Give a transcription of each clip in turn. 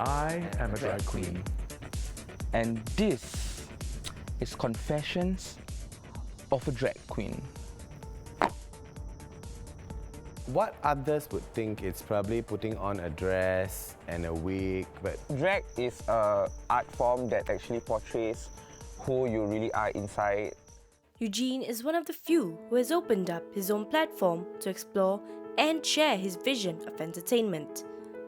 I am a drag queen. And this is Confessions of a Drag Queen. What others would think it's probably putting on a dress and a wig, but Drag is an art form that actually portrays who you really are inside. Eugene is one of the few who has opened up his own platform to explore and share his vision of entertainment.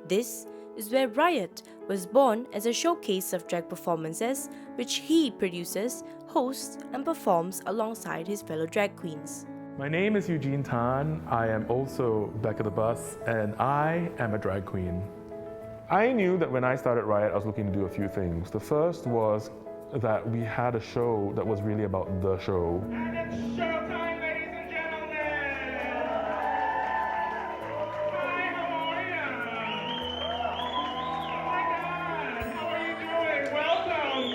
This is where Riot was born as a showcase of drag performances which he produces, hosts and performs alongside his fellow drag queens. My name is Eugene Tan. I am also Becca the Bus, and I am a drag queen. I knew that when I started Riot, I was looking to do a few things. The first was that we had a show that was really about the show. And it's showtime, ladies and gentlemen! Hi, how are you? Oh my God, how are you doing? Welcome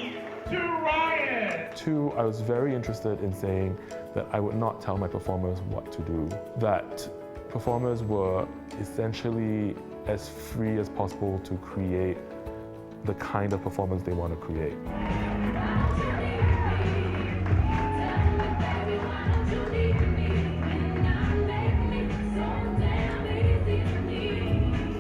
to Riot! Two, I was very interested in saying that I would not tell my performers what to do. That performers were essentially as free as possible to create the kind of performance they want to create.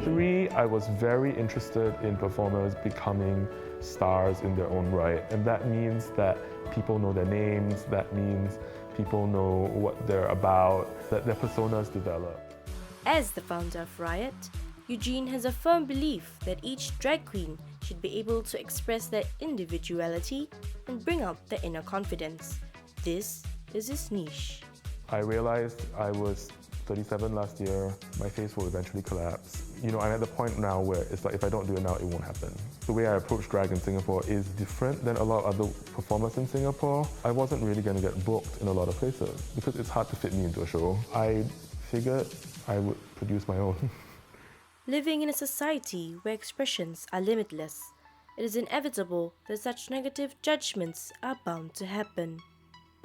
Three, I was very interested in performers becoming stars in their own right. And that means that people know their names, that means people know what they're about, that their personas develop. As the founder of Riot, Eugene has a firm belief that each drag queen should be able to express their individuality and bring out their inner confidence. This is his niche. I realized I was 37 last year, my face will eventually collapse. You know, I'm at the point now where it's like if I don't do it now, it won't happen. The way I approach drag in Singapore is different than a lot of other performers in Singapore. I wasn't really going to get booked in a lot of places because it's hard to fit me into a show. I figured I would produce my own. Living in a society where expressions are limitless, it is inevitable that such negative judgments are bound to happen.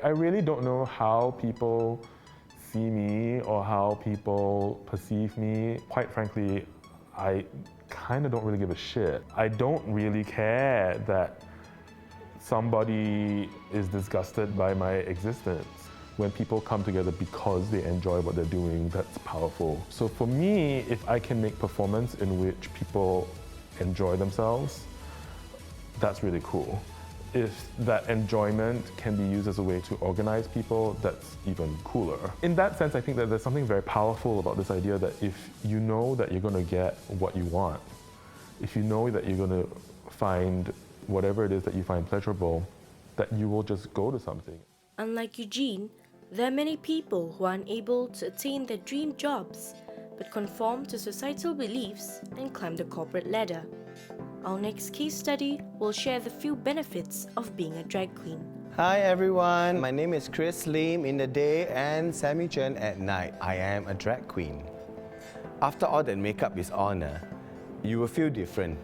I really don't know how people see me or how people perceive me. Quite frankly, I kind of don't really give a shit. I don't really care that somebody is disgusted by my existence. When people come together because they enjoy what they're doing, that's powerful. So for me, if I can make performance in which people enjoy themselves, that's really cool. If that enjoyment can be used as a way to organize people, that's even cooler. In that sense, I think that there's something very powerful about this idea that if you know that you're going to get what you want, if you know that you're going to find whatever it is that you find pleasurable, that you will just go to something. Unlike Eugene, there are many people who are unable to attain their dream jobs but conform to societal beliefs and climb the corporate ladder. Our next case study will share the few benefits of being a drag queen. Hi everyone, my name is Chris Lim in the day and Sammy Chen at night. I am a drag queen. After all that makeup is on, you will feel different.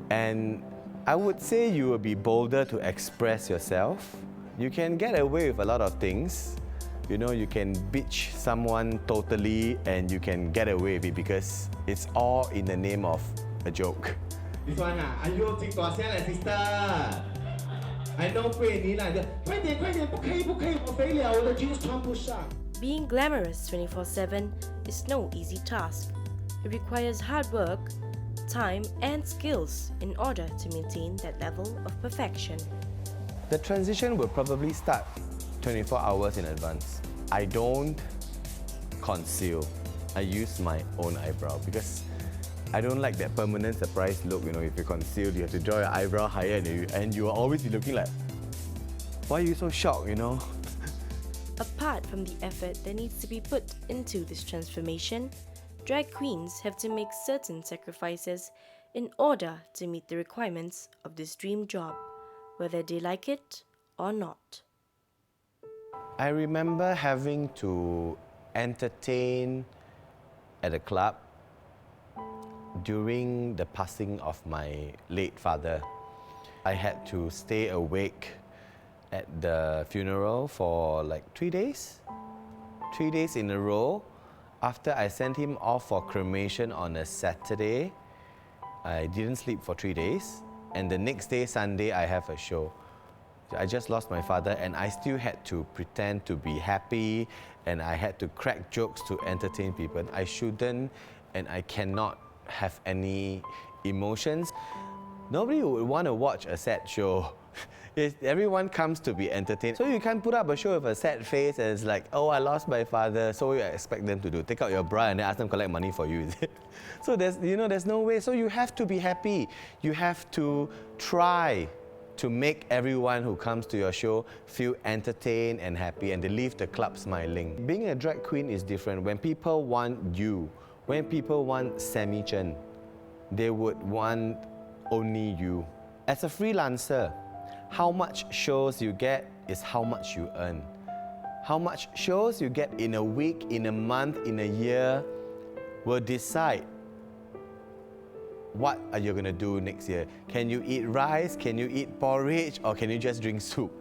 And I would say you will be bolder to express yourself. You can get away with a lot of things. You know, you can bitch someone totally and you can get away with it because it's all in the name of a joke. This one อายุจริงตัว先了 sister I know 贵你来的快点快点不可以不可以我肥了我的 jeans 穿不上 Being glamorous 24/7 is no easy task. It requires hard work, time and skills in order to maintain that level of perfection. The transition will probably start 24 hours in advance. I don't conceal. I use my own eyebrow because I don't like that permanent surprise look. You know, if you conceal, you have to draw your eyebrow higher and you will always be looking like, why are you so shocked, you know? Apart from the effort that needs to be put into this transformation, drag queens have to make certain sacrifices in order to meet the requirements of this dream job, whether they like it or not. I remember having to entertain at a club during the passing of my late father. I had to stay awake at the funeral for like 3 days. 3 days in a row. After I sent him off for cremation on a Saturday, I didn't sleep for 3 days, and the next day, Sunday, I have a show. I just lost my father, and I still had to pretend to be happy, and I had to crack jokes to entertain people. I shouldn't, and I cannot have any emotions. Nobody would want to watch a sad show. Everyone comes to be entertained. So you can't put up a show with a sad face and it's like, oh, I lost my father. So you expect them to do? Take out your bra and then ask them to collect money for you, is it? So there's no way. So you have to be happy. You have to try to make everyone who comes to your show feel entertained and happy, and they leave the club smiling. Being a drag queen is different. When people want you, when people want Sammy Chen, they would want only you. As a freelancer, how much shows you get is how much you earn. How much shows you get in a week, in a month, in a year will decide what are you going to do next year. Can you eat rice? Can you eat porridge? Or can you just drink soup?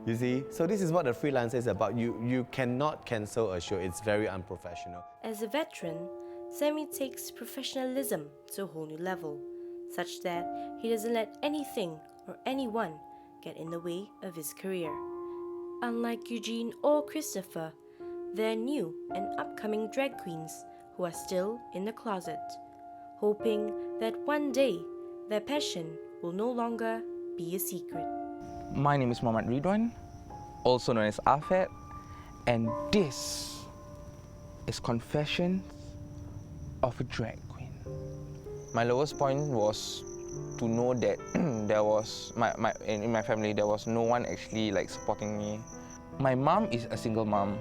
You see? So this is what a freelancer is about. You cannot cancel a show. It's very unprofessional. As a veteran, Sammy takes professionalism to a whole new level, such that he doesn't let anything or anyone get in the way of his career. Unlike Eugene or Christopher, there are new and upcoming drag queens who are still in the closet, hoping that one day their passion will no longer be a secret. My name is Muhammad Ridwan, also known as Afet, and this is Confessions of a Drag Queen. My lowest point was to know that there was in my family there was no one actually like supporting me. My mom is a single mom,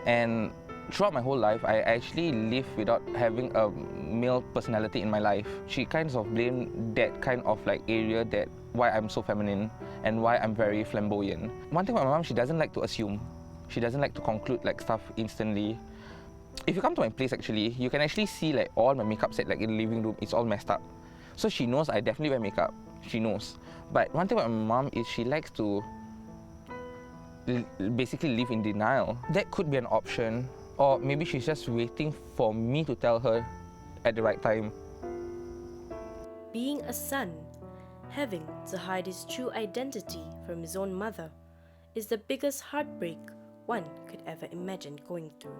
and throughout my whole life I actually lived without having a male personality in my life. She kind of blamed that kind of like area that why I'm so feminine and why I'm very flamboyant. One thing about my mom, she doesn't like to assume. She doesn't like to conclude like stuff instantly. If you come to my place actually, you can actually see like all my makeup set like in the living room, it's all messed up. So she knows I definitely wear makeup, she knows. But one thing about my mom is she likes to basically live in denial. That could be an option, or maybe she's just waiting for me to tell her at the right time. Being a son, having to hide his true identity from his own mother is the biggest heartbreak one could ever imagine going through.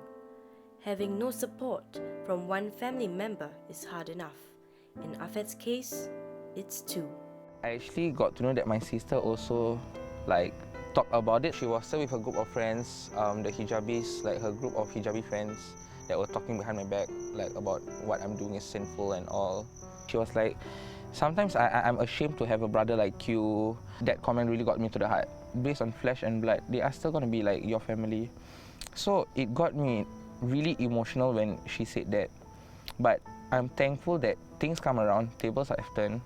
Having no support from one family member is hard enough. In Afet's case, it's two. I actually got to know that my sister also like talked about it. She was still with a group of friends, the hijabis, like her group of hijabi friends that were talking behind my back like about what I'm doing is sinful and all. She was like, sometimes I'm ashamed to have a brother like you. That comment really got me to the heart. Based on flesh and blood, they are still going to be like your family. So it got me really emotional when she said that. But I'm thankful that things come around, tables are turned.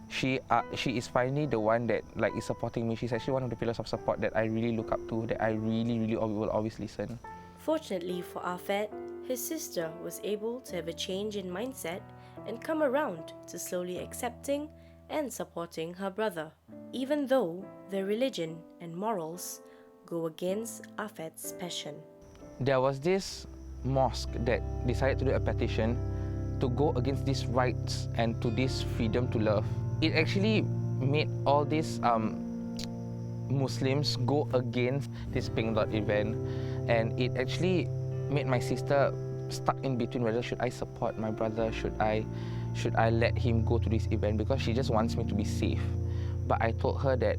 She is finally the one that like is supporting me. She's actually one of the pillars of support that I really look up to, that I really will always listen. Fortunately for Afet, his sister was able to have a change in mindset and come around to slowly accepting and supporting her brother, even though their religion and morals go against Afet's passion. There was this mosque that decided to do a petition to go against these rights and to this freedom to love. It actually made all these Muslims go against this Pink Dot event, and it actually made my sister stuck in between whether should I support my brother, should I let him go to this event, because she just wants me to be safe. But I told her that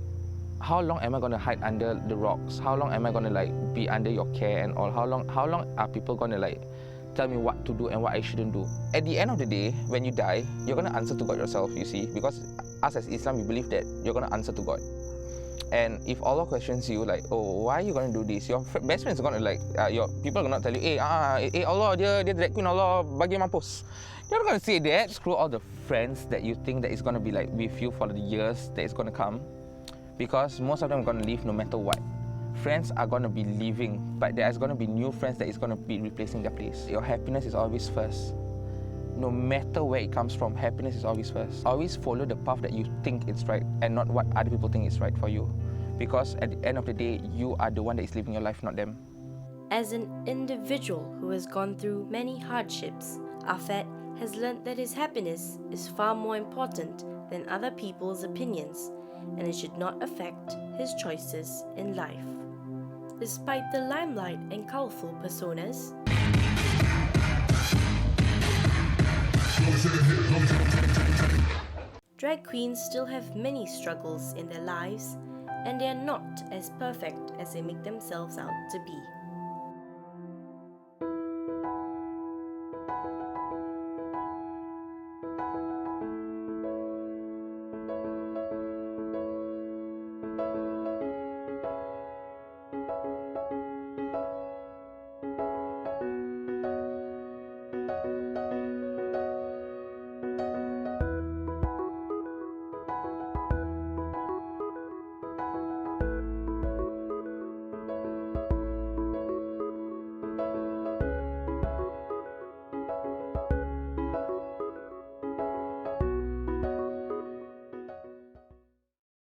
how long am I going to hide under the rocks? How long am I going to like be under your care and all? How long are people going to like tell me what to do and what I shouldn't do? At the end of the day, when you die, you're going to answer to God yourself, you see, because us as Islam, we believe that you're going to answer to God. And if Allah questions you like, oh, why are you going to do this? Your best friends are going to like, your people are going to tell you, Allah, dia drag queen, Allah bagi mampus. You're not going to say that. Screw all the friends that you think that is going to be like with you for the years that is going to come, because most of them are going to leave no matter what. Friends are going to be leaving, but there's going to be new friends that is going to be replacing their place. Your happiness is always first. No matter where it comes from, happiness is always first. Always follow the path that you think is right and not what other people think is right for you. Because at the end of the day, you are the one that is living your life, not them. As an individual who has gone through many hardships, Afet has learned that his happiness is far more important than other people's opinions, and it should not affect his choices in life. Despite the limelight and colourful personas, drag queens still have many struggles in their lives, and they are not as perfect as they make themselves out to be.